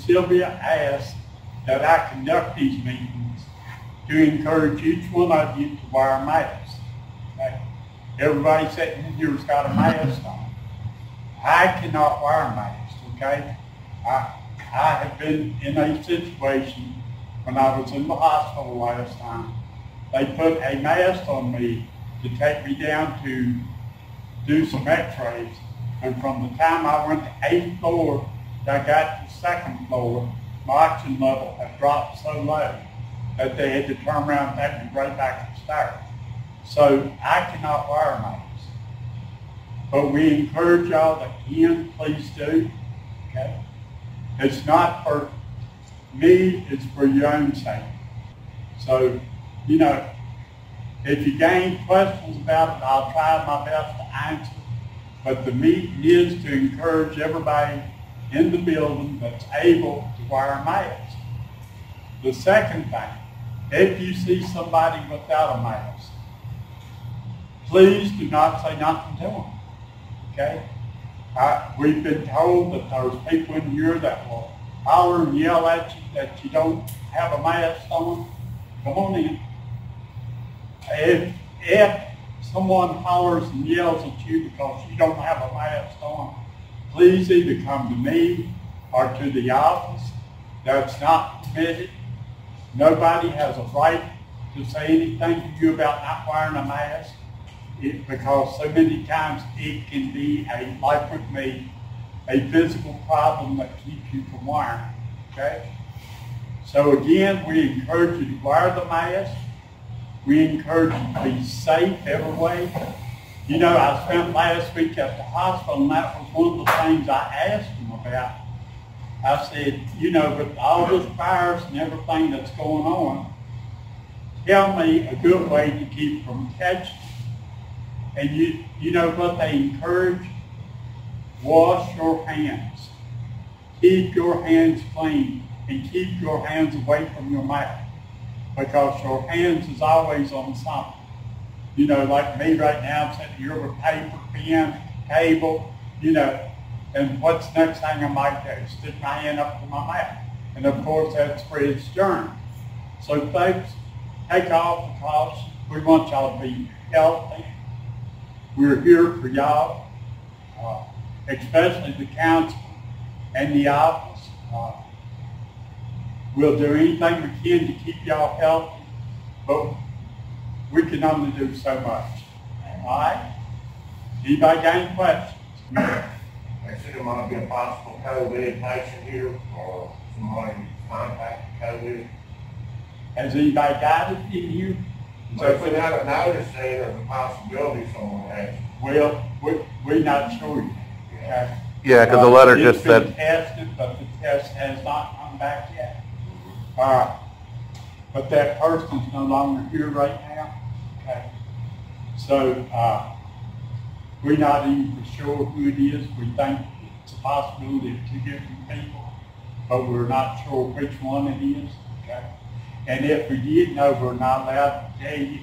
Sylvia asked that I conduct these meetings to encourage each one of you to wear a mask. Okay? Everybody sitting in here's got a mask on. I cannot wear a mask, okay? I have been in a situation when I was in the hospital last time. They put a mask on me to take me down to do some x-rays. And from the time I went to 8th floor till I got to the 2nd floor, my oxygen level had dropped so low that they had to turn around and take me right back upstairs. So I cannot wear a mask. But we encourage y'all that can, please do. Okay? It's not for me, it's for your own sake. So, you know, if you gain questions about it, I'll try my best to answer. But the meeting is to encourage everybody in the building that's able to wear a mask. The second thing, if you see somebody without a mask, please do not say nothing to them. Okay? We've been told that there's people in here that will holler and yell at you that you don't have a mask on. Come on in. If someone hollers and yells at you because you don't have a mask on, please either come to me or to the office. That's not permitted. Nobody has a right to say anything to you about not wearing a mask. Because so many times it can be, like with me, a physical problem that keeps you from wearing. Okay? So again, we encourage you to wear the mask. We encourage you to be safe every way. You know, I spent last week at the hospital, and that was one of the things I asked them about. I said, you know, with all this virus and everything that's going on, tell me a good way to keep from catching. And you know what they encourage? Wash your hands. Keep your hands clean and keep your hands away from your mouth, because your hands is always on something. You know, like me right now, I'm sitting here with paper, pen, table, you know, and what's the next thing I might do? Stick my hand up to my mouth. And of course that spreads germs. So folks, take all precautions. We want y'all to be healthy. We're here for y'all, especially the council and the office. We'll do anything we can to keep y'all healthy, but we can only do so much. All right? Anybody got any questions? They said there might be a possible COVID patient here, or somebody contacted COVID. Has anybody got it in here? So if we haven't noticed, say there's a possibility someone has. Well, we're not sure yet. Okay? Yeah, because the letter just said. It's been tested, but the test has not come back yet. But that person's no longer here right now. Okay. So we're not even for sure who it is. We think it's a possibility of two different people, but we're not sure which one it is. Okay. And if we did know, we're not allowed to tell you.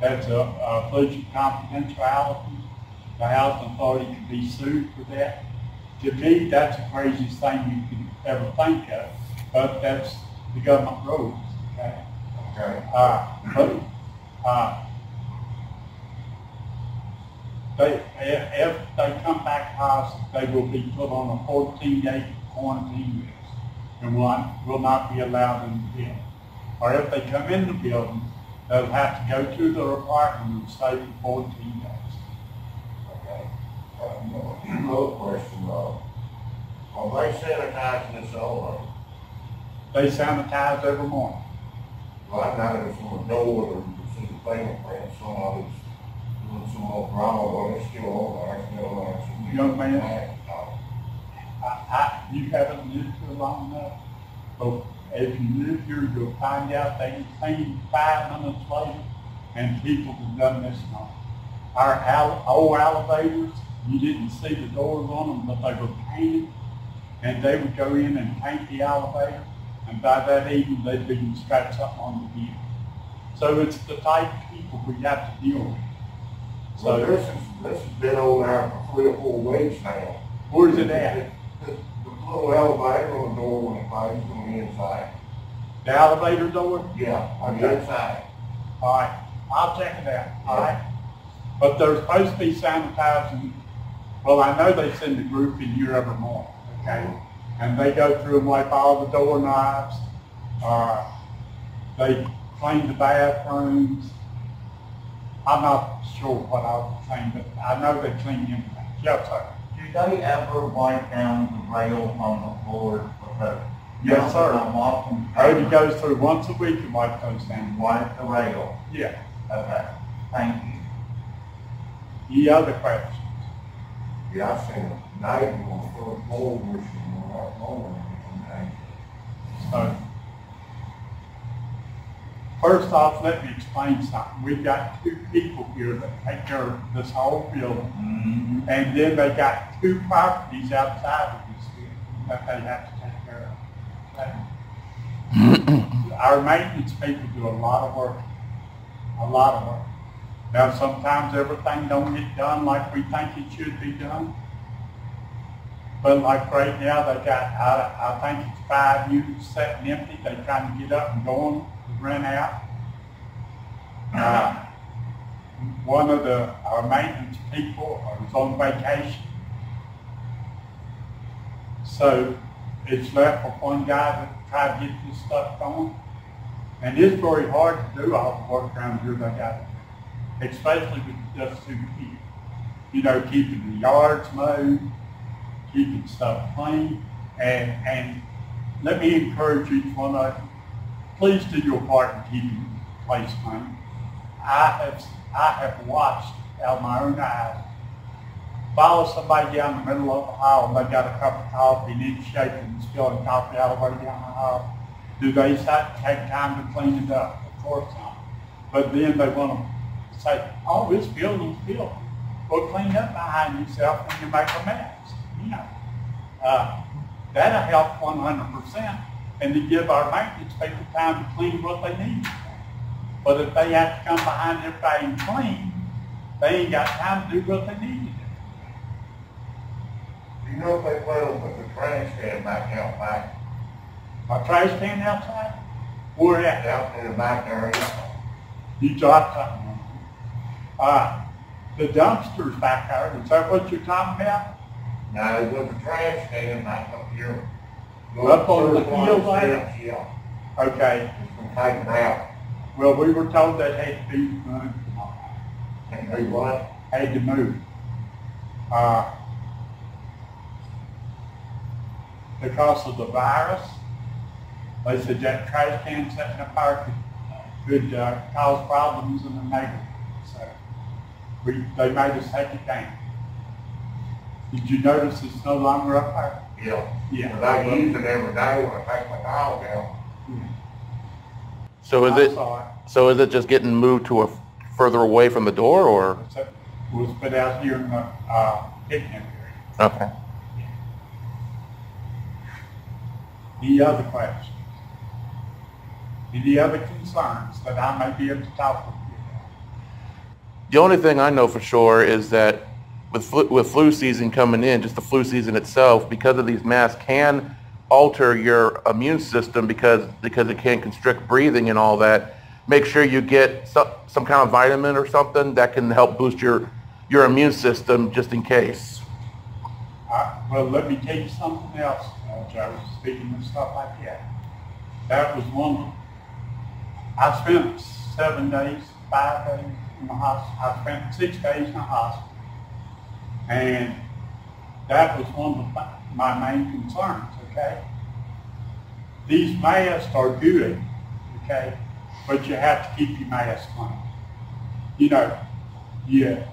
That's a breach of confidentiality. The housing authority can be sued for that. To me, that's the craziest thing you can ever think of, but that's the government rules. Okay. Okay. If they come back positive, they will be put on a 14-day quarantine list and will not be allowed in the building. Or if they come in the building, they'll have to go to their apartment and stay for 14 days. Okay. Another question, are they sanitizing this all? They sanitize every morning. Well, I noticed from the door, or you can see the fingerprint, somebody's doing some more drama, or they're still on there, still on there. Young man, you haven't lived here long enough, but if you live here, you'll find out they clean 5 minutes later, and people have done this now. Our old elevators, you didn't see the doors on them, but they were painted, and they would go in and paint the elevator, and by that evening, they'd be scratched up on the deal. So it's the type of people we have to deal with. So well, this has been on there for 3 or 4 weeks now. Where's it at? The little elevator on the door when it closes on the inside. The elevator door? Yeah, on the inside. All right, I'll check it out, all right? But they're supposed to be sanitizing. Well, I know they send a group in here every morning, okay? And they go through and wipe all the doorknobs. They clean the bathrooms. I'm not sure what I was saying, but I know they clean them. Yes, sir. Do they ever wipe down the rail on the floor of the? Yes, sir. Odie Go goes through once a week and wipe those things. wipe the rail. Yeah. Okay, thank you. Any other questions? Yeah, I seen a neighbor on the first floor wishing without mowing anything. So, first off, let me explain something. We've got two people here that take care of this whole building. Mm-hmm. And then they got two properties outside of this building that they have to take care of. Our maintenance people do a lot of work. A lot of work. Now, sometimes everything don't get done like we think it should be done. But like right now, they got, I think it's 5 units sitting empty. They're trying to get up and going to rent out. One of our maintenance people is on vacation. So it's left for one guy to try to get this stuff going. And it's very hard to do all the work around here they got to do, especially with just 2 people. You know, keeping the yards mowed, keeping stuff clean, and let me encourage each one of you, please do your part in keeping the place clean. I have watched out of my own eyes, follow somebody down the middle of the aisle and they got a cup of coffee and it's shaking and spilling coffee all the way down the aisle. Do they take time to clean it up? Of course not. But then they want to say, oh, this building's filthy. Well, clean up behind yourself when you make a mess. You know, that'll help 100%. And to give our maintenance people time to clean what they need. But if they have to come behind everybody and clean, they ain't got time to do what they need to do. You know if they plan on putting the trash can back out back? My trash can outside? Where at? Out in the back area. You dropped something on me. The dumpster's back there. Is that what you're talking about? Now, there's a trash can back up here. Up on the hill there? Yeah. Okay. It's been taken out. Well, we were told that had to be moved. And they what? Had to move. Because of the virus, they said that trash can sitting up there could cause problems in the neighborhood. So they made us take it down. Did you notice it's no longer up there? Yeah. Yeah. But I use it every day when I take my dog out. So is it just getting moved to a further away from the door, or? It was put out here in the picnic area. Okay. Any other questions? Any other concerns that I may be able to talk with you about? The only thing I know for sure is that with flu season coming in, just the flu season itself, because of these masks can alter your immune system because it can constrict breathing and all that. Make sure you get some kind of vitamin or something that can help boost your immune system just in case. Well, let me tell you something else, Joe, speaking of stuff like that. That was one. I spent 7 days, 5 days in the hospital. I spent 6 days in the hospital. And that was one of my main concerns, okay? These masks are good, okay? But you have to keep your mask clean. You know, you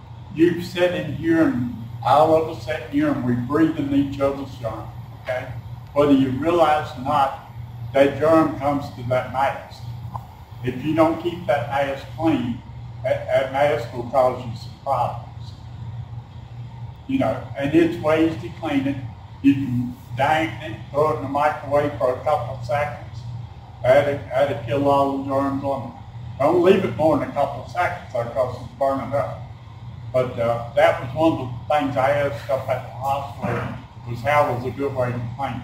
sit in here and all of us sit in here and we breathe in each other's germs, okay? Whether you realize or not, that germ comes to that mask. If you don't keep that mask clean, that mask will cause you some problems. You know, and it's ways to clean it. You can dangle it, throw it in the microwave for a couple of seconds. That'll kill all the germs on it. Don't leave it more than a couple of seconds because it's burning up. But that was one of the things I asked up at the hospital. because hell is a good way to paint.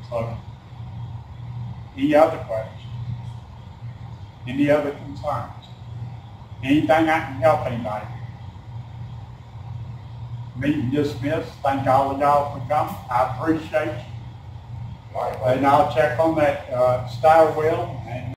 So, any other questions? Any other concerns? Anything I can help anybody? Meeting dismissed. Thank all of y'all for coming. I appreciate you. And I'll check on that Star Wheel and